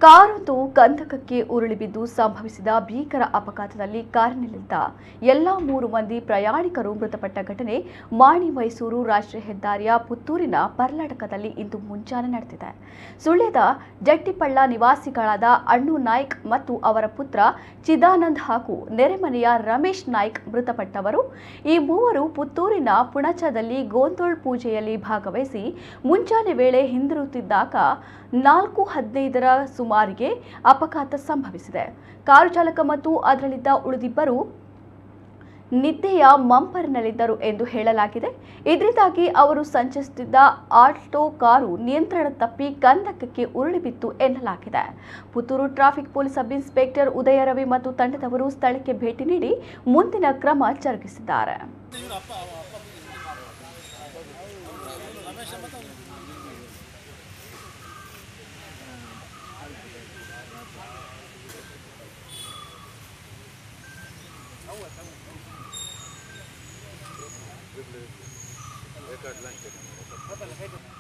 ಕಾರೊಂದು ಕಂದಕಕ್ಕೆ ಉರುಳಿ ಬಿದ್ದು ಸಂಭವಿಸಿದ ಭೀಕರ ಅಪಘಾತದಲ್ಲಿ ಕಾರಿನಲ್ಲಿದ್ದ ಎಲ್ಲಾ 3 ಮಂದಿ ಪ್ರಯಾಣಿಕರು ಮೃತಪಟ್ಟ ಘಟನೆ ಮಾಣಿ ಮೈಸೂರು ರಾಷ್ಟ್ರೀಯ ಹೆದ್ದಾರಿಯ ಪುತ್ತೂರಿನ ಪರ್ಲಡಕದಲ್ಲಿ ಇಂದು ಮುಂಜಾನೆ ನಡೆದಿದೆ. ಸುಳ್ಯದ ಜಟ್ಟಿಪಳ್ಳ ನಿವಾಸಿಗಳಾದ ಅಣ್ಣು ನಾಯ್ಕ್ ಮತ್ತು ಅವರ ಪುತ್ರ ಚಿದಾನಂದ್ ಹಾಗೂ ನೆರೆಮನೆಯ ರಮೇಶ್ ನಾಯ್ಕ್ ಮೃತಪಟ್ಟವರು. ಈ ಮೂವರು ಪುತ್ತೂರಿನ ಪುಣಚದಲ್ಲಿ ಗೋಂದೋಳ್ ಪೂಜೆಯಲ್ಲಿ ಭಾಗವಹಿಸಿ ಮುಂಜಾನೆ ವೇಳೆ ಹಿಂದಿರುಗುತ್ತಿದ್ದಾಗ 4:15ರ ಸುಮಾರಿಗೆ ಅಪಘಾತ ಸಂಭವಿಸಿದೆ. ಕಾರು ಚಾಲಕ ಮತ್ತು ಅದರಲ್ಲಿದ್ದ ಉಳಿದಿಬ್ಬರು ನಿದ್ದೆಯ ಮಂಪರಿನಲ್ಲಿದ್ದರು ಎಂದು ಹೇಳಲಾಗಿದೆ. ಇದರಿಂದಾಗಿ ಅವರು ಸಂಚರಿಸುತ್ತಿದ್ದ ಆಲ್ಟೋ ಕಾರು ನಿಯಂತ್ರಣ ತಪ್ಪಿ ಕಂದಕಕ್ಕೆ ಉರುಳಿ ಬಿತ್ತು ಎನ್ನಲಾಗಿದೆ. Puttur traffic police sub inspector Udaya Ravi ಮತ್ತು ತಂಡದವರು ಸ್ಥಳಕ್ಕೆ ಭೇಟಿ ನೀಡಿ ಮುಂದಿನ ಕ್ರಮ ಜರುಗಿಸಿದ್ದಾರೆ. एक